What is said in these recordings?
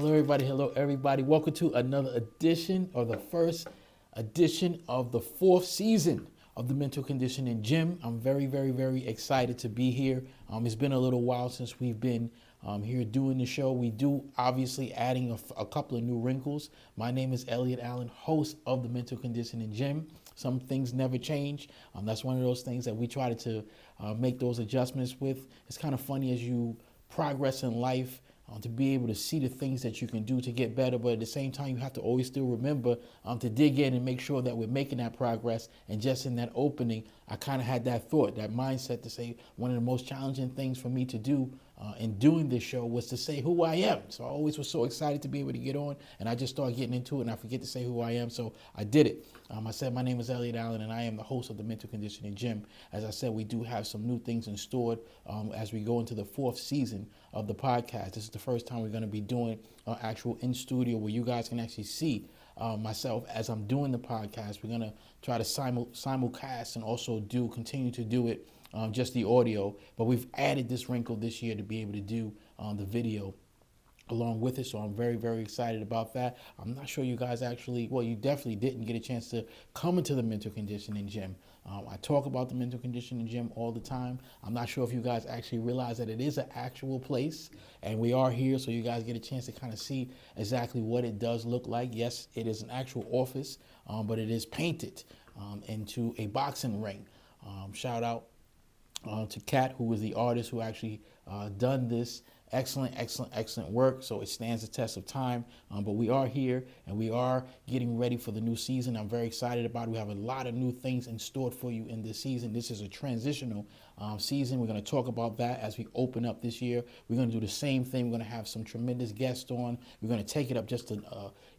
Hello, everybody. Hello, everybody. Welcome to another edition, or the first edition of the fourth season of the Mental Conditioning Gym. I'm very, very, very excited to be here. It's been a little while since we've been here doing the show. We do obviously adding a couple of new wrinkles. My name is Elliot Allen, host of the Mental Conditioning Gym. Some things never change. That's one of those things that we try to make those adjustments with. It's kind of funny as you progress in life, to be able to see the things that you can do to get better, but at the same time, you have to always still remember to dig in and make sure that we're making that progress. And just in that opening, I kind of had that thought, that mindset to say one of the most challenging things for me to do in doing this show was to say who I am. So I always was so excited to be able to get on, and I just started getting into it, and I forget to say who I am, so I did it. I said my name is Elliot Allen, and I am the host of the Mental Conditioning Gym. As I said, we do have some new things in store as we go into the fourth season of the podcast. This is the first time we're going to be doing an actual in studio where you guys can actually see myself as I'm doing the podcast. We're going to try to simulcast and also continue to do it just the audio, but we've added this wrinkle this year to be able to do the video along with it. So I'm very, very excited about that. I'm not sure you guys you definitely didn't get a chance to come into the Mental Conditioning Gym. I talk about the Mental Conditioning Gym all the time. I'm not sure if you guys actually realize that it is an actual place, and we are here so you guys get a chance to kind of see exactly what it does look like. Yes, it is an actual office, but it is painted into a boxing ring. Shout out to Kat, who was the artist who actually done this. Excellent work. So it stands the test of time. But we are here and we are getting ready for the new season. I'm very excited about it. We have a lot of new things in store for you in this season. This is a transitional season. We're going to talk about that as we open up this year. We're going to do the same thing. We're going to have some tremendous guests on. We're going to take it up just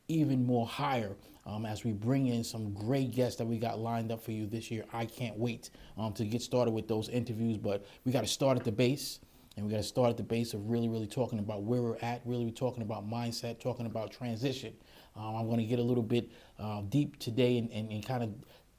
even more higher as we bring in some great guests that we got lined up for you this year. I can't wait to get started with those interviews, but we got to start at the base. And we got to start at the base of really talking about where we're at, really talking about mindset, talking about transition. I'm going to get a little bit deep today and kind of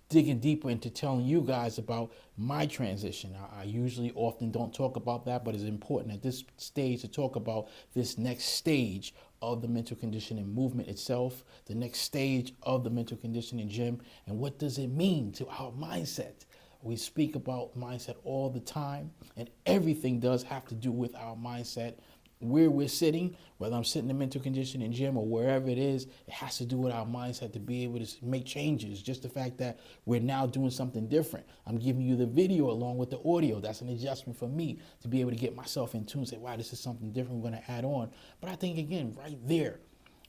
digging deeper into telling you guys about my transition. I usually often don't talk about that, but it's important at this stage to talk about this next stage of the mental conditioning movement itself, the next stage of the mental conditioning gym, and what does it mean to our mindset. We speak about mindset all the time, and everything does have to do with our mindset. Where we're sitting, whether I'm sitting in the mental conditioning gym or wherever it is, it has to do with our mindset to be able to make changes. Just the fact that we're now doing something different. I'm giving you the video along with the audio. That's an adjustment for me to be able to get myself in tune and say, wow, this is something different we're going to add on. But I think, again, right there,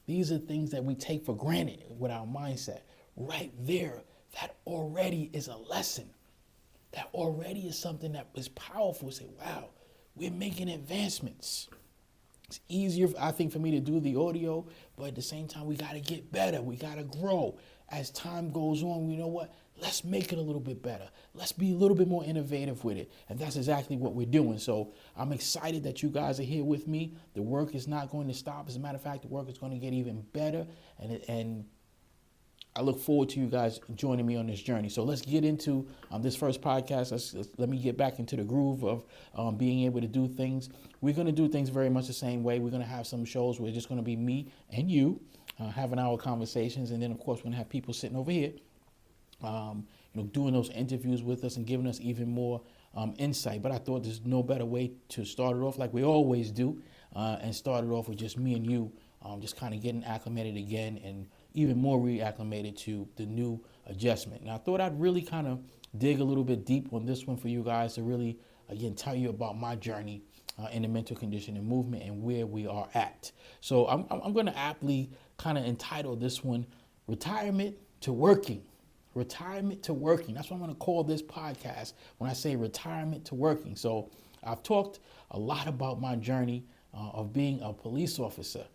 these are things that we take for granted with our mindset. Right there, that already is a lesson. That already is something that is powerful. Say, wow, we're making advancements. It's easier, I think, for me to do the audio, but at the same time, we got to get better. We got to grow. As time goes on, you know what? Let's make it a little bit better. Let's be a little bit more innovative with it. And that's exactly what we're doing. So I'm excited that you guys are here with me. The work is not going to stop. As a matter of fact, the work is going to get even better. And I look forward to you guys joining me on this journey. So let's get into this first podcast. Let me get back into the groove of being able to do things. We're going to do things very much the same way. We're going to have some shows where it's just going to be me and you having our conversations. And then, of course, we're going to have people sitting over here, doing those interviews with us and giving us even more insight. But I thought there's no better way to start it off like we always do and start it off with just me and you, just kind of getting acclimated again and even more reacclimated to the new adjustment. Now, I thought I'd really kind of dig a little bit deep on this one for you guys to really, again, tell you about my journey in the mental conditioning movement and where we are at. So I'm going to aptly kind of entitle this one, Retirement to Working. Retirement to Working. That's what I'm going to call this podcast when I say retirement to working. So I've talked a lot about my journey of being a police officer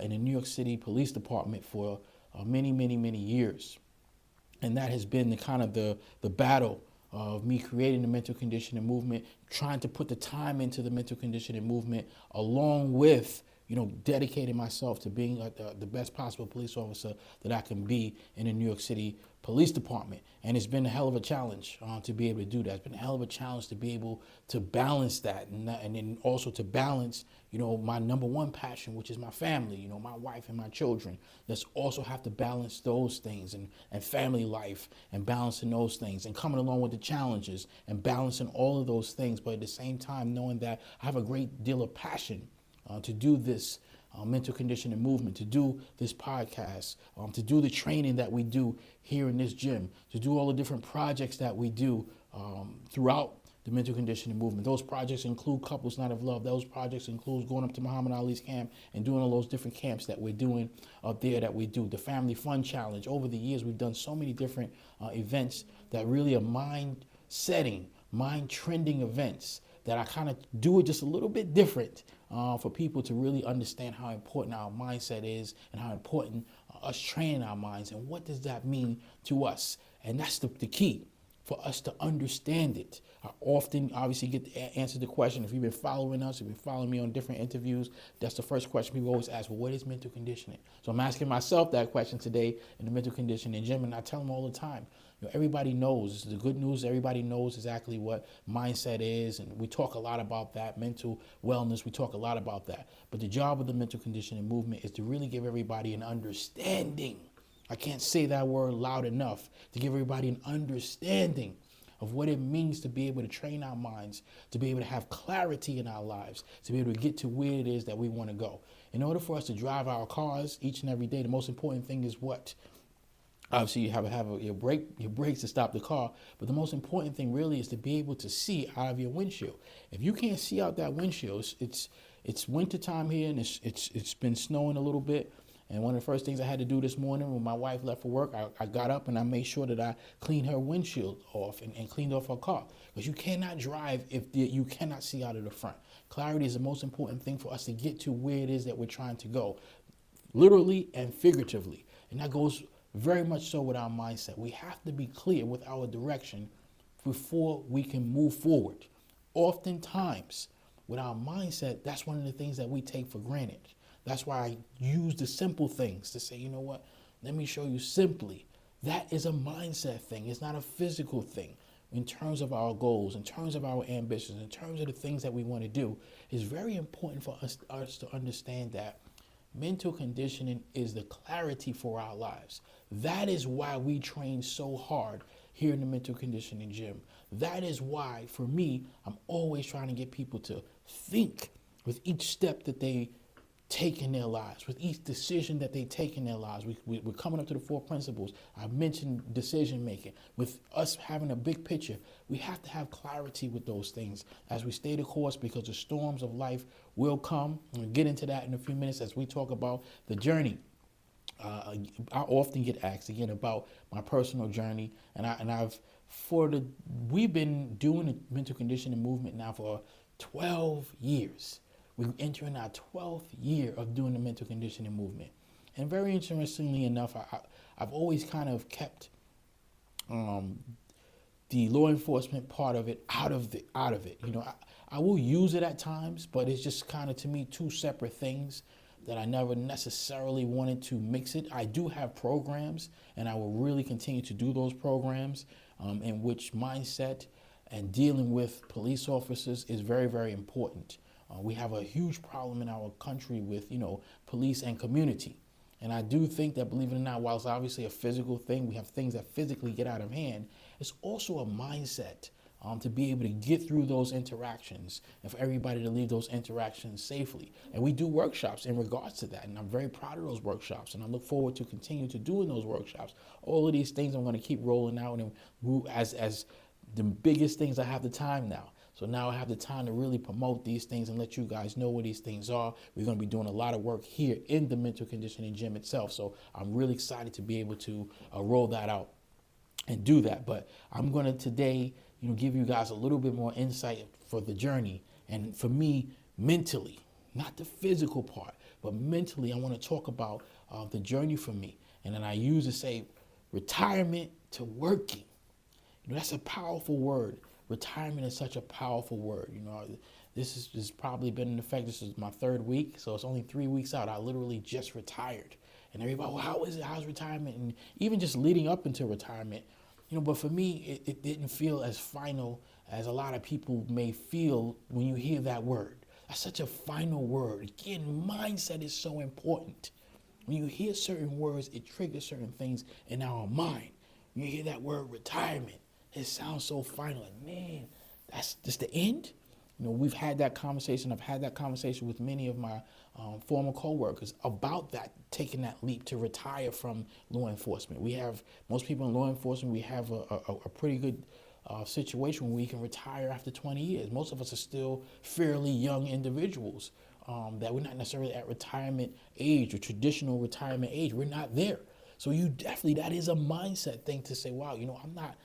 in the New York City Police Department for many years. And that has been the battle of me creating the mental conditioning movement, trying to put the time into the mental conditioning movement along with, dedicated myself to being the best possible police officer that I can be in the New York City Police Department. And it's been a hell of a challenge to be able to do that. It's been a hell of a challenge to be able to balance that, and then also to balance, my number one passion, which is my family, my wife and my children. Let's also have to balance those things, and family life, and balancing those things, and coming along with the challenges and balancing all of those things. But at the same time, knowing that I have a great deal of passion to do this mental conditioning movement, to do this podcast, to do the training that we do here in this gym, to do all the different projects that we do throughout the mental conditioning movement. Those projects include Couples Night of Love. Those projects include going up to Muhammad Ali's camp and doing all those different camps that we're doing up there, that we do. The Family Fun Challenge. Over the years, we've done so many different events that really are mind-setting, mind-trending events that I kind of do it just a little bit different for people to really understand how important our mindset is, and how important us training our minds, and what does that mean to us. And that's the key, for us to understand it. I often obviously get to answer the question. If you've been following us, if you've been following me on different interviews, that's the first question people always ask, well, what is mental conditioning? So I'm asking myself that question today in the mental conditioning gym, and I tell them all the time, everybody knows, the good news, everybody knows exactly what mindset is, and we talk a lot about that, mental wellness, we talk a lot about that. But the job of the mental conditioning movement is to really give everybody an understanding. I can't say that word loud enough, to give everybody an understanding of what it means to be able to train our minds, to be able to have clarity in our lives, to be able to get to where it is that we want to go. In order for us to drive our cars each and every day, the most important thing is what? Obviously, you have your brakes to stop the car, but the most important thing really is to be able to see out of your windshield. If you can't see out that windshield, it's winter time here, and it's been snowing a little bit. And one of the first things I had to do this morning when my wife left for work, I got up and I made sure that I cleaned her windshield off and cleaned off her car. Because you cannot drive if you cannot see out of the front. Clarity is the most important thing for us to get to where it is that we're trying to go, literally and figuratively. And that goes very much so with our mindset. We have to be clear with our direction before we can move forward. Oftentimes, with our mindset, that's one of the things that we take for granted. That's why I use the simple things to say, you know what, let me show you simply. That is a mindset thing. It's not a physical thing. In terms of our goals, in terms of our ambitions, in terms of the things that we want to do, it's very important for us to understand that mental conditioning is the clarity for our lives. That is why we train so hard here in the mental conditioning gym. That is why, for me, I'm always trying to get people to think with each step that they take in their lives, with each decision that they take in their lives. We're coming up to the 4 principles. I mentioned decision making. With us having a big picture, we have to have clarity with those things as we stay the course, because the storms of life will come. We'll get into that in a few minutes as we talk about the journey. I often get asked again about my personal journey, we've been doing the mental conditioning movement now for 12 years. We're entering our 12th year of doing the mental conditioning movement. And very interestingly enough, I've always kind of kept the law enforcement part of it out of it. I will use it at times, but it's just kind of, to me, two separate things that I never necessarily wanted to mix it. I do have programs, and I will really continue to do those programs in which mindset and dealing with police officers is very, very important. We have a huge problem in our country with, police and community. And I do think that, believe it or not, while it's obviously a physical thing, we have things that physically get out of hand, it's also a mindset to be able to get through those interactions and for everybody to leave those interactions safely. And we do workshops in regards to that. And I'm very proud of those workshops. And I look forward to continue to doing those workshops. All of these things I'm going to keep rolling out, and as the biggest things, I have the time now. So now I have the time to really promote these things and let you guys know what these things are. We're going to be doing a lot of work here in the mental conditioning gym itself. So I'm really excited to be able to roll that out and do that. But I'm going to today, give you guys a little bit more insight for the journey. And for me, mentally, not the physical part, but mentally, I want to talk about the journey for me. And then I use to say retirement to working. That's a powerful word. Retirement is such a powerful word. This has probably been in effect. This is my third week, so it's only 3 weeks out. I literally just retired. And everybody, well, how is it? How's retirement? And even just leading up into retirement, but for me, it didn't feel as final as a lot of people may feel when you hear that word. That's such a final word. Again, mindset is so important. When you hear certain words, it triggers certain things in our mind. When you hear that word retirement, it sounds so final. Like, man, that's just the end? We've had that conversation. I've had that conversation with many of my former coworkers about that, taking that leap to retire from law enforcement. Most people in law enforcement, we have a pretty good situation where we can retire after 20 years. Most of us are still fairly young individuals that we're not necessarily at retirement age or traditional retirement age. We're not there. So that is a mindset thing to say, wow, I'm not,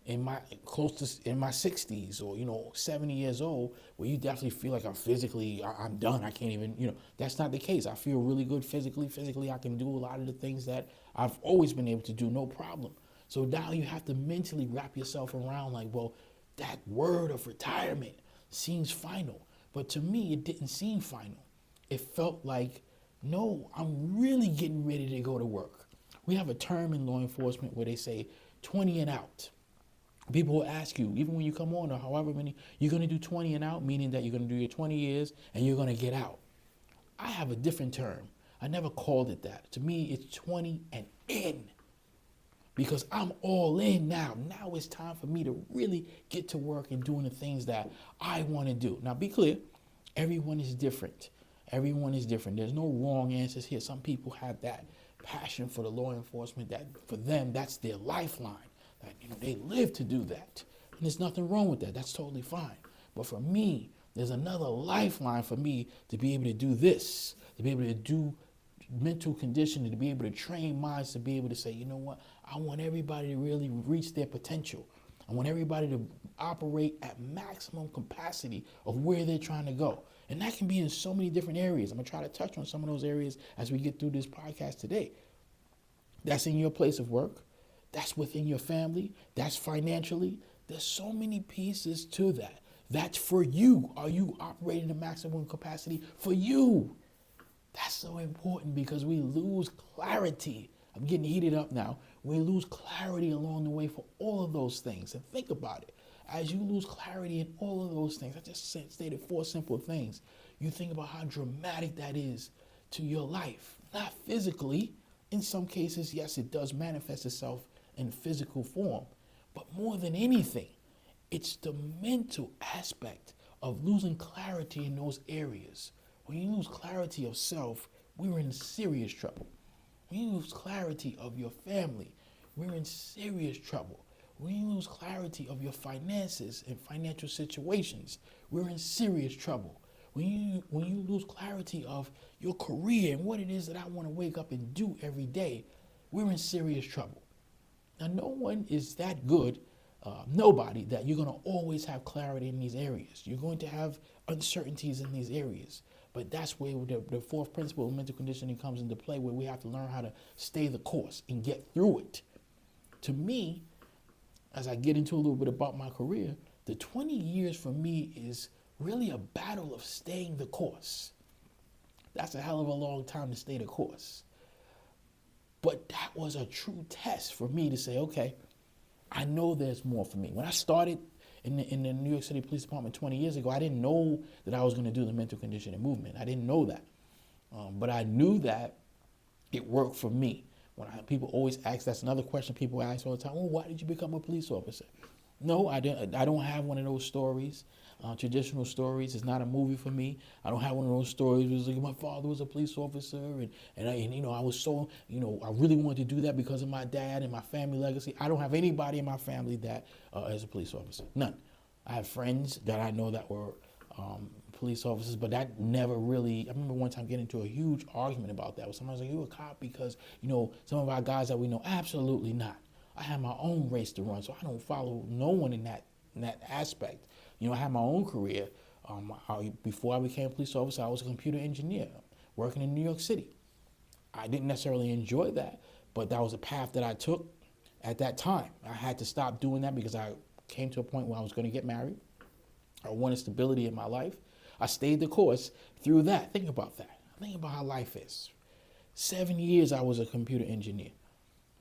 in my 60s or 70 years old, where you definitely feel like I'm done. I can't even, that's not the case. I feel really good physically. I can do a lot of the things that I've always been able to do, no problem. So now you have to mentally wrap yourself around like, well, that word of retirement seems final, but to me it didn't seem final. It felt like, no, I'm really getting ready to go to work. We have a term in law enforcement where they say 20 and out. People will ask you, even when you come on or however many, you're going to do 20 and out, meaning that you're going to do your 20 years and you're going to get out. I have a different term. I never called it that. To me, it's 20 and in. Because I'm all in now. Now it's time for me to really get to work and doing the things that I want to do. Now, be clear, everyone is different. Everyone is different. There's no wrong answers here. Some people have that passion for the law enforcement that for them, that's their lifeline. They live to do that. And there's nothing wrong with that. That's totally fine. But for me, there's another lifeline for me to be able to do this, to be able to do mental conditioning, to be able to train minds, to be able to say, you know what, I want everybody to really reach their potential. I want everybody to operate at maximum capacity of where they're trying to go. And that can be in so many different areas. I'm going to try to touch on some of those areas as we get through this podcast today. That's in your place of work. That's within your family. That's financially. There's so many pieces to that. That's for you. Are you operating at maximum capacity for you? That's so important because we lose clarity. I'm getting heated up now. We lose clarity along the way for all of those things. And think about it. As you lose clarity in all of those things, I just stated 4 simple things. You think about how dramatic that is to your life. Not physically. In some cases, yes, it does manifest itself in physical form. But more than anything, it's the mental aspect of losing clarity in those areas. When you lose clarity of self, we're in serious trouble. When you lose clarity of your family, we're in serious trouble. When you lose clarity of your finances and financial situations, we're in serious trouble. When you lose clarity of your career and what it is that I want to wake up and do every day, we're in serious trouble. Now, no one is that good, nobody, that you're going to always have clarity in these areas. You're going to have uncertainties in these areas. But that's where the 4th principle of mental conditioning comes into play, where we have to learn how to stay the course and get through it. To me, as I get into a little bit about my career, the 20 years for me is really a battle of staying the course. That's a hell of a long time to stay the course. But that was a true test for me to say, okay, I know there's more for me. When I started in the New York City Police Department 20 years ago, I didn't know that I was going to do the mental conditioning movement. I didn't know that. But I knew that it worked for me. People always ask, that's another question people ask all the time, well, why did you become a police officer? No, I don't have one of those stories. Traditional stories. It's not a movie for me. I don't have one of those stories where it's like my father was a police officer and I was so, I really wanted to do that because of my dad and my family legacy. I don't have anybody in my family that is a police officer. None. I have friends that I know that were police officers, but that never really, I remember one time getting into a huge argument about that. Somebody was like, you a cop because, some of our guys that we know, absolutely not. I have my own race to run, so I don't follow no one in that aspect. I had my own career. Before I became a police officer, I was a computer engineer working in New York City. I didn't necessarily enjoy that, but that was a path that I took at that time. I had to stop doing that because I came to a point where I was going to get married. I wanted stability in my life. I stayed the course through that. Think about that. Think about how life is. 7 years I was a computer engineer.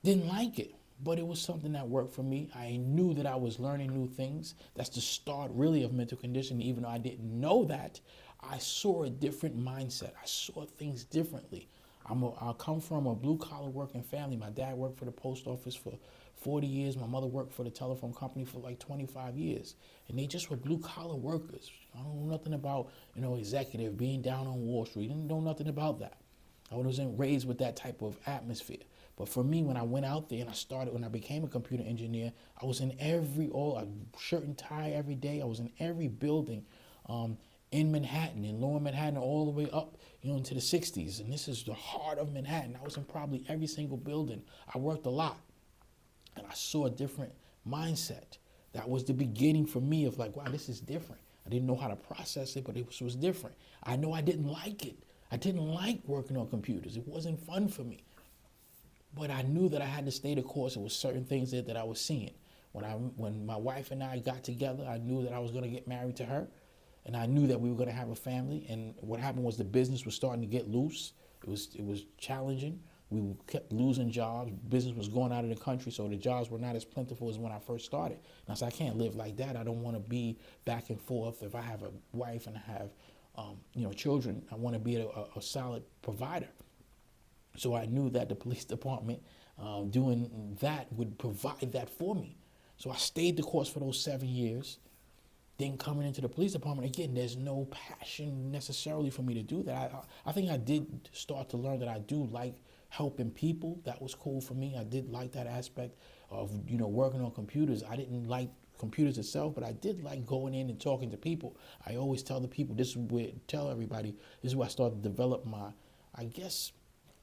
Didn't like it, but it was something that worked for me. I knew that I was learning new things. That's the start really of mental conditioning. Even though I didn't know that, I saw a different mindset. I saw things differently. I come from a blue collar working family. My dad worked for the post office for 40 years. My mother worked for the telephone company for like 25 years. And they just were blue collar workers. I don't know nothing about, executive being down on Wall Street. I didn't know nothing about that. I wasn't raised with that type of atmosphere. But for me, when I went out there and when I became a computer engineer, I was in a shirt and tie every day. I was in every building in Manhattan, in lower Manhattan, all the way up, into the 60s. And this is the heart of Manhattan. I was in probably every single building. I worked a lot. And I saw a different mindset. That was the beginning for me of like, wow, this is different. I didn't know how to process it, but it was different. I know I didn't like it. I didn't like working on computers. It wasn't fun for me. But I knew that I had to stay the course. There was certain things that I was seeing. When my wife and I got together, I knew that I was going to get married to her. And I knew that we were going to have a family. And what happened was the business was starting to get loose. It was challenging. We kept losing jobs. Business was going out of the country, so the jobs were not as plentiful as when I first started. And I said, I can't live like that. I don't want to be back and forth. If I have a wife and I have children, I want to be a solid provider. So I knew that the police department doing that would provide that for me. So I stayed the course for those 7 years. Then coming into the police department, again, there's no passion necessarily for me to do that. I think I did start to learn that I do like helping people. That was cool for me. I did like that aspect of, working on computers. I didn't like computers itself, but I did like going in and talking to people. I always tell everybody, this is where I started to develop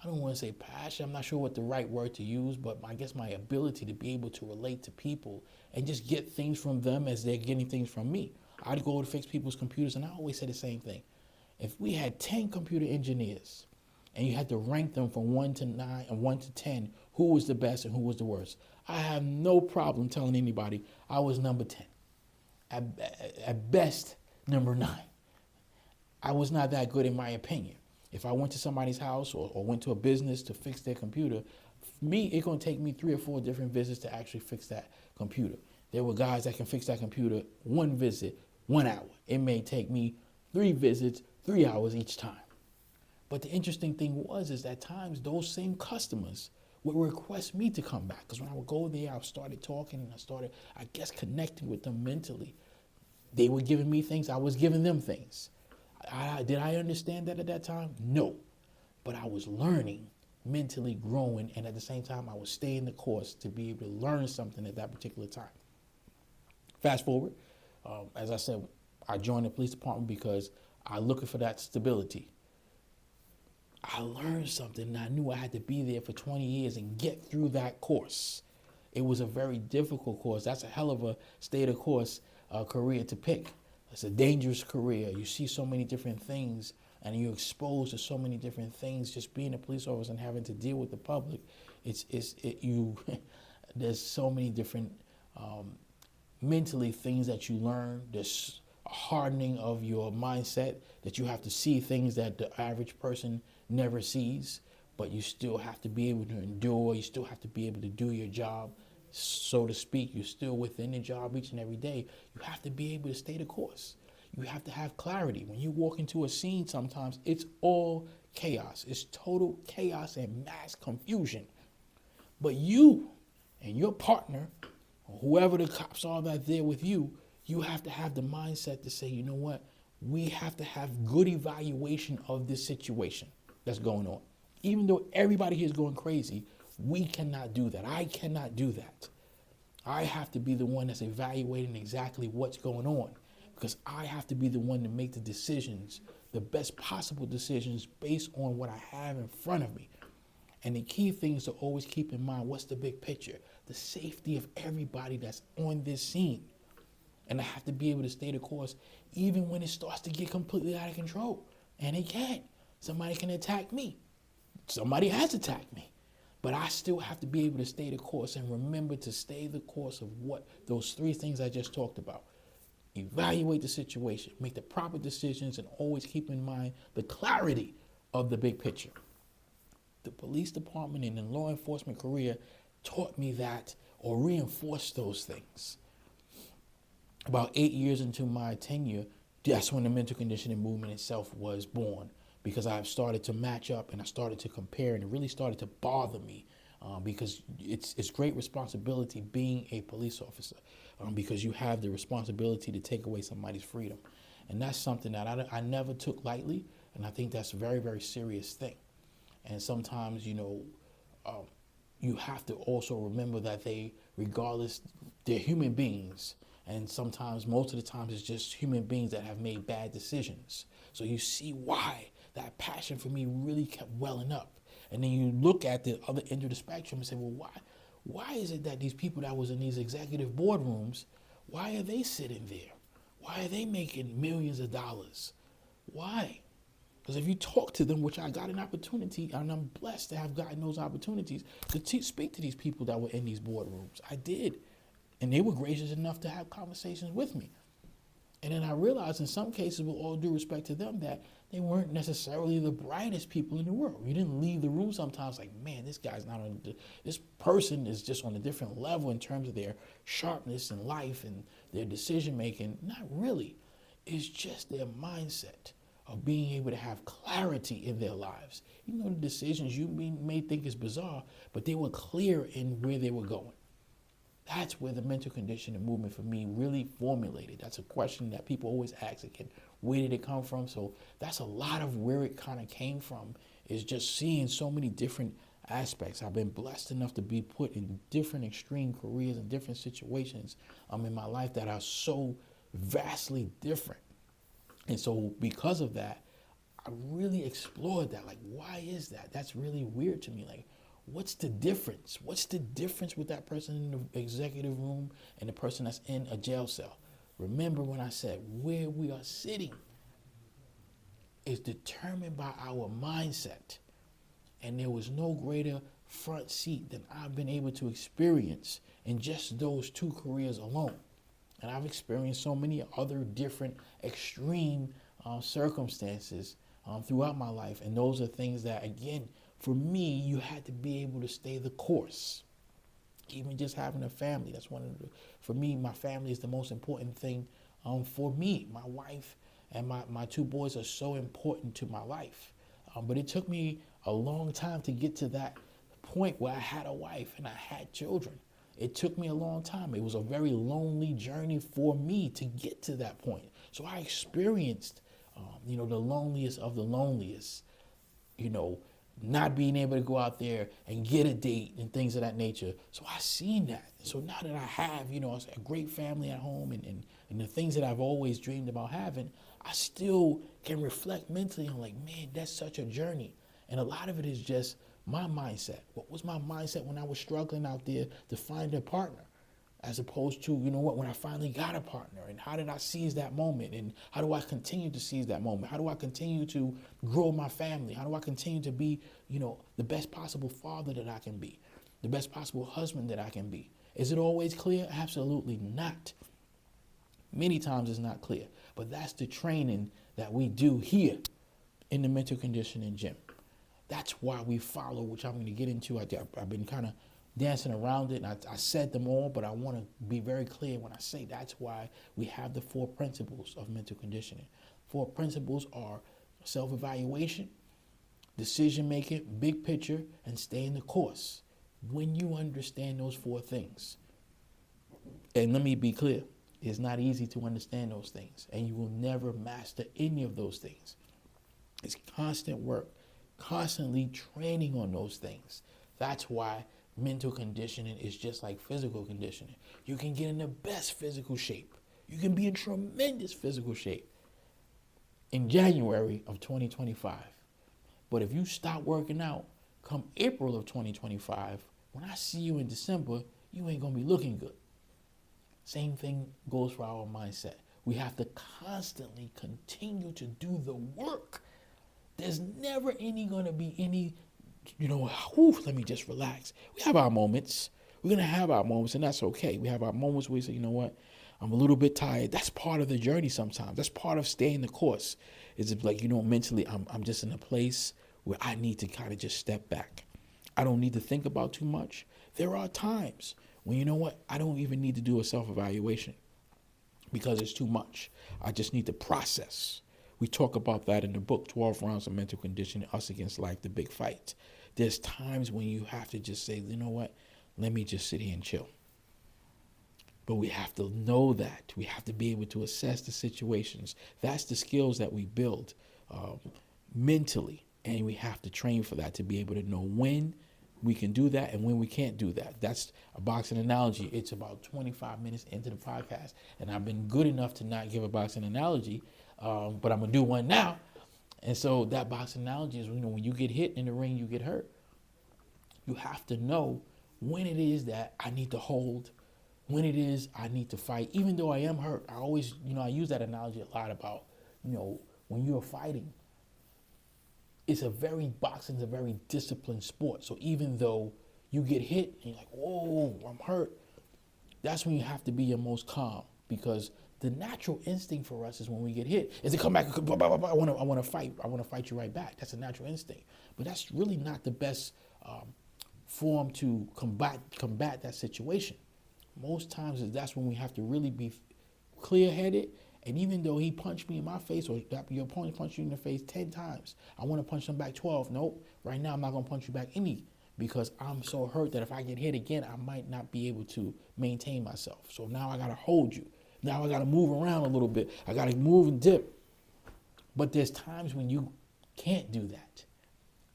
I don't want to say passion. I'm not sure what the right word to use, but I guess my ability to be able to relate to people and just get things from them as they're getting things from me. I'd go to fix people's computers, and I always say the same thing. If we had 10 computer engineers and you had to rank them from 1 to 9 and 1 to 10, who was the best and who was the worst? I have no problem telling anybody I was number 10. At best, number 9. I was not that good in my opinion. If I went to somebody's house or went to a business to fix their computer, it's going to take me 3 or 4 different visits to actually fix that computer. There were guys that can fix that computer 1 visit, 1 hour. It may take me 3 visits, 3 hours each time. But the interesting thing is that at times those same customers would request me to come back. Because when I would go there, I started talking and I started, connecting with them mentally. They were giving me things, I was giving them things. Did I understand that at that time? No. But I was learning, mentally growing, and at the same time, I was staying the course to be able to learn something at that particular time. Fast forward, as I said, I joined the police department because I was looking for that stability. I learned something, and I knew I had to be there for 20 years and get through that course. It was a very difficult course. That's a hell of a state of course career to pick. It's a dangerous career. You see so many different things, and you're exposed to so many different things. Just being a police officer and having to deal with the public, there's so many different mentally things that you learn. There's a hardening of your mindset that you have to see things that the average person never sees, but you still have to be able to endure. You still have to be able to do your job, so to speak. You're still within the job each and every day. You have to be able to stay the course. You have to have clarity. When you walk into a scene, sometimes it's all chaos. It's total chaos and mass confusion. But you and your partner, or whoever the cops are that's there with you, you have to have the mindset to say, you know what? We have to have good evaluation of this situation that's going on. Even though everybody here is going crazy, we cannot do that. I cannot do that. I have to be the one that's evaluating exactly what's going on, because I have to be the one to make the decisions, the best possible decisions based on what I have in front of me. And the key thing is to always keep in mind, what's the big picture? The safety of everybody that's on this scene. And I have to be able to stay the course even when it starts to get completely out of control. And it can. Somebody can attack me. Somebody has attacked me. But I still have to be able to stay the course and remember to stay the course of what those 3 things I just talked about. evaluate the situation, make the proper decisions, and always keep in mind the clarity of the big picture. The police department and the law enforcement career taught me that, or reinforced those things. About 8 years into my tenure, that's when the mental conditioning movement itself was born, because I started to match up and I started to compare, and it really started to bother me, because it's great responsibility being a police officer, because you have the responsibility to take away somebody's freedom. And that's something that I never took lightly, and I think that's a very, very serious thing. And sometimes, you have to also remember that regardless, they're human beings. And sometimes, most of the times, it's just human beings that have made bad decisions. So you see why that passion for me really kept welling up. And then you look at the other end of the spectrum and say, well, why is it that these people that was in these executive boardrooms, why are they sitting there? Why are they making millions of dollars? Why? Because if you talk to them, which I got an opportunity, and I'm blessed to have gotten those opportunities to speak to these people that were in these boardrooms. I did. And they were gracious enough to have conversations with me. And then I realized in some cases, with all due respect to them, that they weren't necessarily the brightest people in the world. You didn't leave the room sometimes like, man, this person is just on a different level in terms of their sharpness in life and their decision making. Not really. It's just their mindset of being able to have clarity in their lives. The decisions you may think is bizarre, but they were clear in where they were going. That's where the mental conditioning movement for me really formulated. That's a question that people always ask again. Where did it come from? So that's a lot of where it kind of came from, is just seeing so many different aspects. I've been blessed enough to be put in different extreme careers and different situations in my life that are so vastly different. And so because of that, I really explored that. Like, why is that? That's really weird to me. Like, what's the difference? What's the difference with that person in the executive room and the person that's in a jail cell? Remember when I said where we are sitting is determined by our mindset. And there was no greater front seat than I've been able to experience in just those two careers alone. And I've experienced so many other different extreme circumstances throughout my life. And those are things that, again, for me, you had to be able to stay the course. Even just having a family, for me, my family is the most important thing for me. My wife and my two boys are so important to my life. But it took me a long time to get to that point where I had a wife and I had children. It took me a long time. It was a very lonely journey for me to get to that point. So I experienced, the loneliest of the loneliest, not being able to go out there and get a date and things of that nature. So I seen that. So now that I have, a great family at home and the things that I've always dreamed about having, I still can reflect mentally on like, man, that's such a journey. And a lot of it is just my mindset. What was my mindset when I was struggling out there to find a partner? As opposed to, when I finally got a partner, and how did I seize that moment? And how do I continue to seize that moment? How do I continue to grow my family? How do I continue to be, the best possible father that I can be, the best possible husband that I can be? Is it always clear? Absolutely not. Many times it's not clear, but that's the training that we do here in the mental conditioning gym. That's why we follow, which I'm going to get into. I've been kind of dancing around it, and I said them all, but I want to be very clear when I say that's why we have the 4 principles of mental conditioning. 4 principles are self-evaluation, decision-making, big picture, and staying the course. When you understand those 4 things, and let me be clear, it's not easy to understand those things, and you will never master any of those things. It's constant work, constantly training on those things. That's why mental conditioning is just like physical conditioning. You can get in the best physical shape. You can be in tremendous physical shape in January of 2025. But if you stop working out come April of 2025, when I see you in December, you ain't going to be looking good. Same thing goes for our mindset. We have to constantly continue to do the work. There's never going to be any, let me just relax. We have our moments. We're going to have our moments, and that's okay. We have our moments where we say, you know what? I'm a little bit tired. That's part of the journey sometimes. That's part of staying the course. Is it like, mentally I'm just in a place where I need to kind of just step back. I don't need to think about too much. There are times when, I don't even need to do a self-evaluation because it's too much. I just need to process. We talk about that in the book, 12 Rounds of Mental Conditioning, Us Against Life, The Big Fight. There's times when you have to just say, you know what? Let me just sit here and chill. But we have to know that. We have to be able to assess the situations. That's the skills that we build mentally. And we have to train for that to be able to know when we can do that and when we can't do that. That's a boxing analogy. It's about 25 minutes into the podcast. And I've been good enough to not give a boxing analogy, but I'm going to do one now. And so that boxing analogy is, when you get hit in the ring, you get hurt. You have to know when it is that I need to hold, when it is I need to fight. Even though I am hurt, I always, I use that analogy a lot about, when you're fighting, boxing's a very disciplined sport. So even though you get hit and you're like, whoa, I'm hurt, that's when you have to be your most calm, because the natural instinct for us is when we get hit is to come back and I want to fight. I want to fight you right back. That's a natural instinct. But that's really not the best form to combat that situation. Most times that's when we have to really be clear-headed. And even though he punched me in my face, or your opponent punched you in the face 10 times, I want to punch him back 12. Nope. Right now I'm not going to punch you back any, because I'm so hurt that if I get hit again, I might not be able to maintain myself. So now I got to hold you. Now I got to move around a little bit. I got to move and dip. But there's times when you can't do that.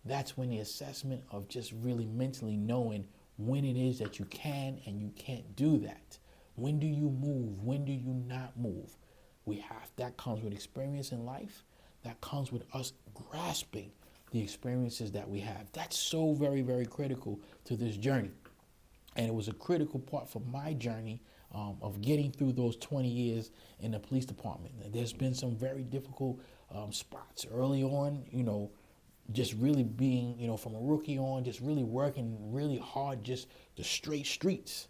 That's when the assessment of just really mentally knowing when it is that you can and you can't do that. When do you move? When do you not move? That comes with experience in life. That comes with us grasping the experiences that we have. That's so very, very critical to this journey. And it was a critical part for my journey of getting through those 20 years in the police department. And there's been some very difficult spots early on, just really being, from a rookie on, just really working really hard, just the straight streets.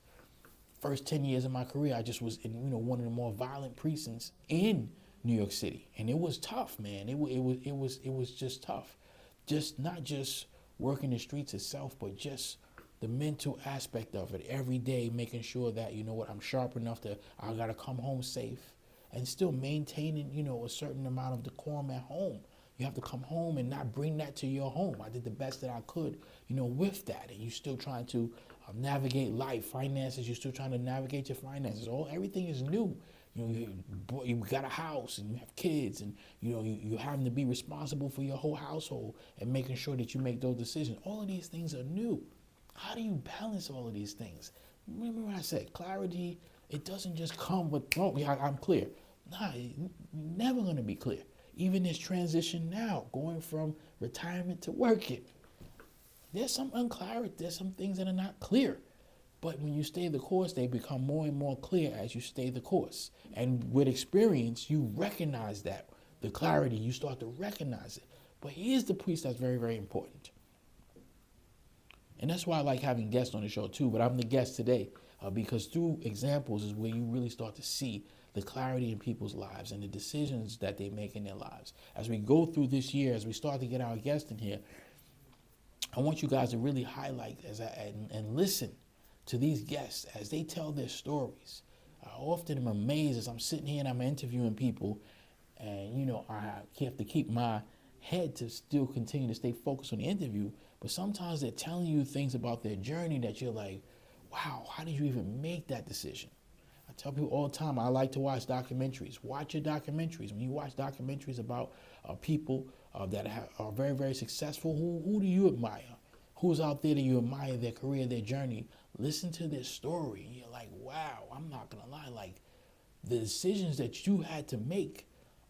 First 10 years of my career, I just was in, one of the more violent precincts in New York City. And it was tough, man. It was just tough. Just not just working the streets itself, but just the mental aspect of it every day, making sure that, I'm sharp enough that I got to come home safe and still maintaining, a certain amount of decorum at home. You have to come home and not bring that to your home. I did the best that I could, with that. And you're still trying to navigate life, finances. You're still trying to navigate your finances. Everything is new. You got a house and you have kids, and you having to be responsible for your whole household and making sure that you make those decisions. All of these things are new. How do you balance all of these things? Remember what I said, clarity, it doesn't just come with, I'm clear. Nah, it's never going to be clear. Even this transition now, going from retirement to working, there's some unclarity, there's some things that are not clear. But when you stay the course, they become more and more clear as you stay the course. And with experience, you recognize that. The clarity, you start to recognize it. But here's the piece that's very, very important. And that's why I like having guests on the show too, but I'm the guest today because through examples is where you really start to see the clarity in people's lives and the decisions that they make in their lives. As we go through this year, as we start to get our guests in here, I want you guys to really highlight and listen to these guests as they tell their stories. I often am amazed as I'm sitting here and I'm interviewing people, and I have to keep my head to still continue to stay focused on the interview, but sometimes they're telling you things about their journey that you're like, wow, how did you even make that decision? I tell people all the time, I like to watch documentaries. Watch your documentaries. When you watch documentaries about people that are very, very successful, who do you admire? Who's out there that you admire their career, their journey? Listen to their story. And you're like, wow, I'm not going to lie. Like, the decisions that you had to make,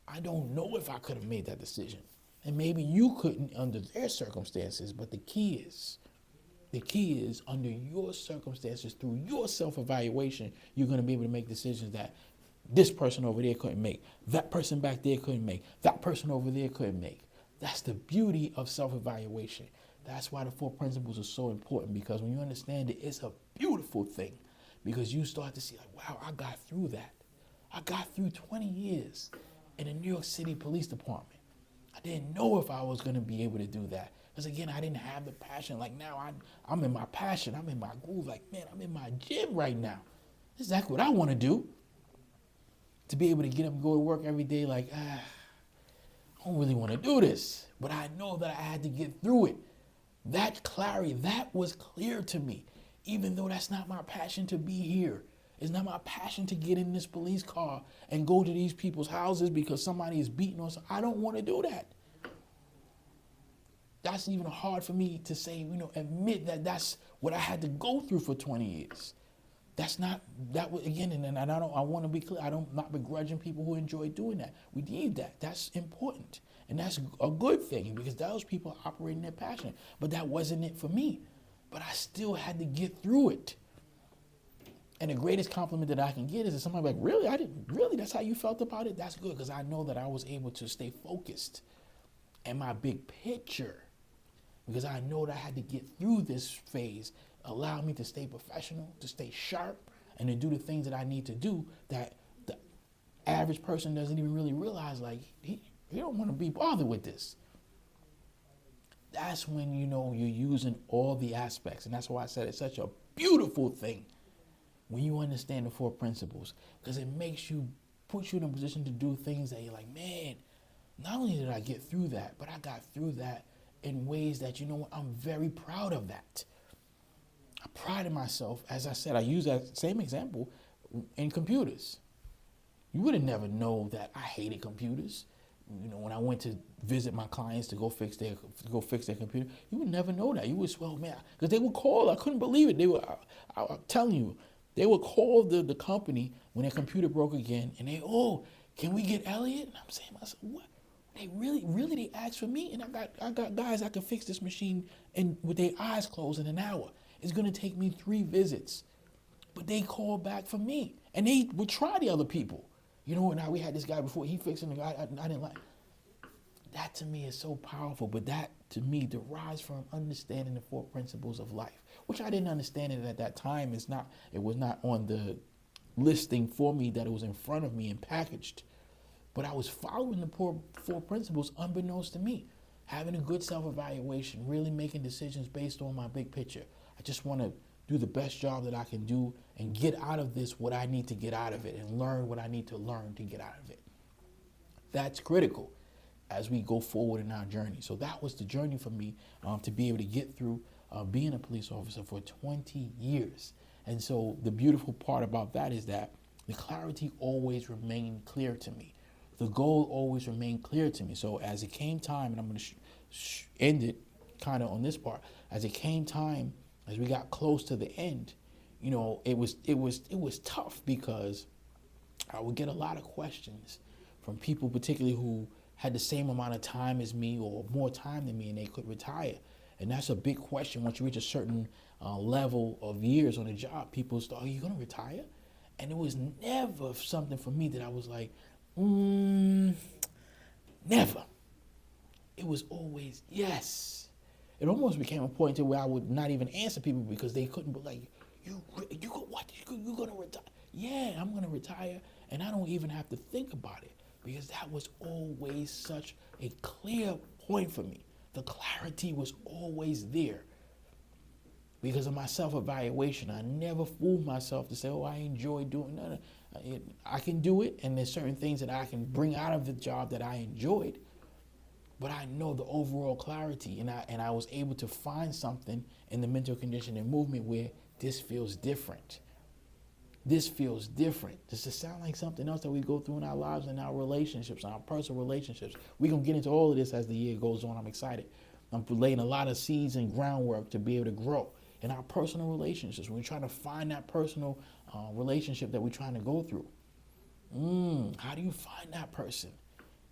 I don't know if I could have made that decision. And maybe you couldn't under their circumstances, but the key is under your circumstances, through your self-evaluation, you're going to be able to make decisions that this person over there couldn't make, that person back there couldn't make, that person over there couldn't make. That's the beauty of self-evaluation. That's why the 4 principles are so important, because when you understand it, it's a beautiful thing, because you start to see, like, wow, I got through that. I got through 20 years in the New York City Police Department. I didn't know if I was going to be able to do that. Because again, I didn't have the passion. Like now, I'm in my passion. I'm in my groove. Like, man, I'm in my gym right now. This is exactly what I want to do. To be able to get up and go to work every day like, I don't really want to do this. But I know that I had to get through it. That clarity, that was clear to me. Even though that's not my passion to be here. It's not my passion to get in this police car and go to these people's houses because somebody is beating on something. I don't want to do that. That's even hard for me to say, admit that that's what I had to go through for 20 years. That's not, that was, again, and I want to be clear, I'm not begrudging people who enjoy doing that. We need that. That's important. And that's a good thing because those people are operating their passion. But that wasn't it for me. But I still had to get through it. And the greatest compliment that I can get is that somebody like, really, that's how you felt about it? That's good, because I know that I was able to stay focused and my big picture, because I know that I had to get through this phase, allow me to stay professional, to stay sharp, and to do the things that I need to do that the average person doesn't even really realize, like, he don't want to be bothered with this. That's when, you're using all the aspects. And that's why I said it's such a beautiful thing when you understand the 4 principles, because it puts you in a position to do things that you're like, man, not only did I get through that, but I got through that in ways that, I'm very proud of that. I prided myself, as I said, I use that same example in computers. You would have never known that I hated computers. When I went to visit my clients to go fix their computer, you would never know that. You would swell, man, because they would call. I couldn't believe it. I'm telling you, they would call the company when their computer broke again, and can we get Elliot? And I'm saying to myself, what? They really asked for me, and I got guys that can fix this machine and with their eyes closed in an hour. It's gonna take me 3 visits, but they called back for me, and they would try the other people. Now we had this guy before, he fixed it, and I didn't like. That to me is so powerful, but that to me derives from understanding the 4 principles of life, which I didn't understand it at that time. It was not on the listing for me that it was in front of me and packaged. But I was following the 4 principles unbeknownst to me, having a good self-evaluation, really making decisions based on my big picture. I just want to do the best job that I can do and get out of this what I need to get out of it and learn what I need to learn to get out of it. That's critical as we go forward in our journey. So that was the journey for me to be able to get through being a police officer for 20 years. And so the beautiful part about that is that the clarity always remained clear to me. The goal always remained clear to me. So as it came time, and I'm going to end it kind of on this part, as it came time, as we got close to the end, it was tough because I would get a lot of questions from people, particularly who had the same amount of time as me or more time than me, and they could retire. And that's a big question. Once you reach a certain level of years on a job, people start, are you going to retire? And it was never something for me that I was like, never. It was always yes. It almost became a point to where I would not even answer people because they couldn't be like, you going to retire? Yeah, I'm going to retire, and I don't even have to think about it because that was always such a clear point for me. The clarity was always there because of my self-evaluation. I never fooled myself to say, I enjoy doing that. I can do it, and there's certain things that I can bring out of the job that I enjoyed, but I know the overall clarity, and I was able to find something in the mental conditioning movement where this feels different. This feels different. Does it sound like something else that we go through in our lives and our relationships, our personal relationships? We're going to get into all of this as the year goes on. I'm excited. I'm laying a lot of seeds and groundwork to be able to grow in our personal relationships. We're trying to find that personal relationship that we're trying to go through. How do you find that person?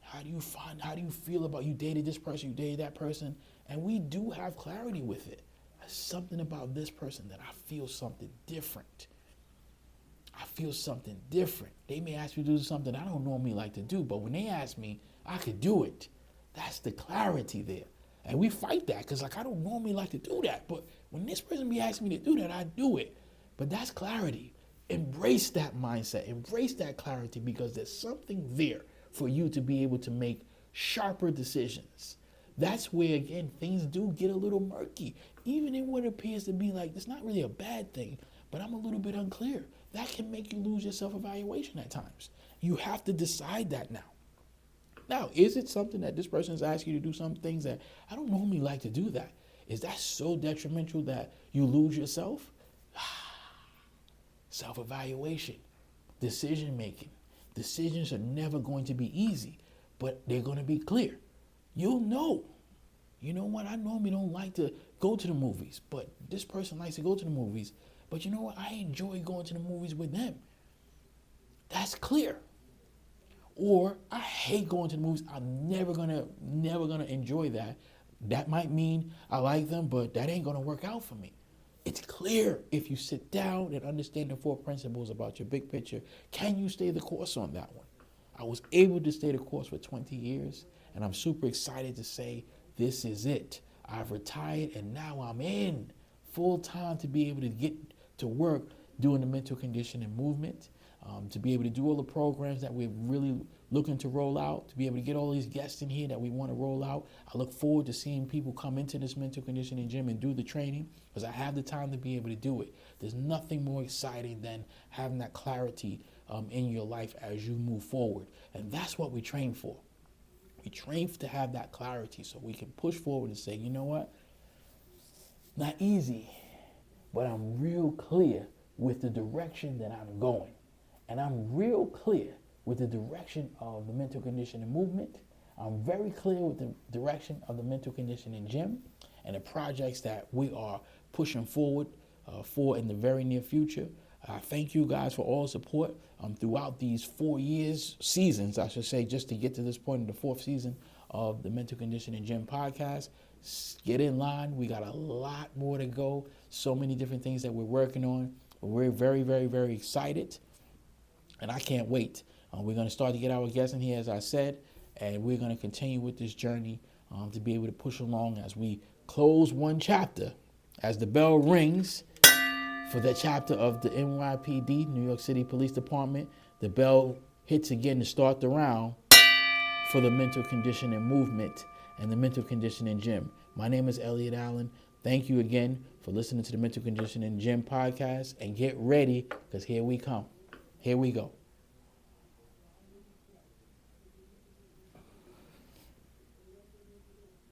How do you feel about, you dated this person, you dated that person? And we do have clarity with it. There's something about this person that I feel something different. I feel something different. They may ask me to do something I don't normally like to do, but when they ask me, I could do it. That's the clarity there. And we fight that because I don't normally like to do that. But when this person be asking me to do that, I do it. But that's clarity. Embrace that mindset, embrace that clarity, because there's something there for you to be able to make sharper decisions. That's where, again, things do get a little murky, even in what appears to be like it's not really a bad thing, but I'm a little bit unclear. That can make you lose your self-evaluation at times. You have to decide that now. Now, is it something that this person is asking you to do some things that I don't normally like to do that? Is that so detrimental that you lose yourself? Self-evaluation, decision making. Decisions are never going to be easy, but they're going to be clear. You'll know. You know what? I normally don't like to go to the movies, but this person likes to go to the movies. But you know what? I enjoy going to the movies with them. That's clear. Or I hate going to the movies. I'm never gonna enjoy that. That might mean I like them, but that ain't gonna work out for me. It's clear if you sit down and understand the 4 principles about your big picture. Can you stay the course on that one? I was able to stay the course for 20 years, and I'm super excited to say this is it. I've retired, and now I'm in full time to be able to get to work doing the mental conditioning movement, to be able to do all the programs that we're really looking to roll out, to be able to get all these guests in here that we want to roll out. I look forward to seeing people come into this mental conditioning gym and do the training, because I have the time to be able to do it. There's nothing more exciting than having that clarity in your life as you move forward. And that's what we train for. We train to have that clarity so we can push forward and say, you know what? Not easy, but I'm real clear with the direction that I'm going. And I'm real clear with the direction of the mental conditioning movement. I'm very clear with the direction of the mental conditioning gym and the projects that we are pushing forward for in the very near future. I thank you guys for all the support throughout these 4 seasons, I should say, just to get to this point in the 4th season of the Mental Conditioning Gym podcast. Get in line. We got a lot more to go. So many different things that we're working on. We're very, very, very excited, and I can't wait. We're going to start to get our guests in here, as I said, and we're going to continue with this journey to be able to push along as we close one chapter. As the bell rings for the chapter of the NYPD, New York City Police Department, the bell hits again to start the round for the mental conditioning movement and the mental conditioning gym. My name is Elliot Allen. Thank you again for listening to the Mental Conditioning Gym podcast, and get ready, because here we come. Here we go.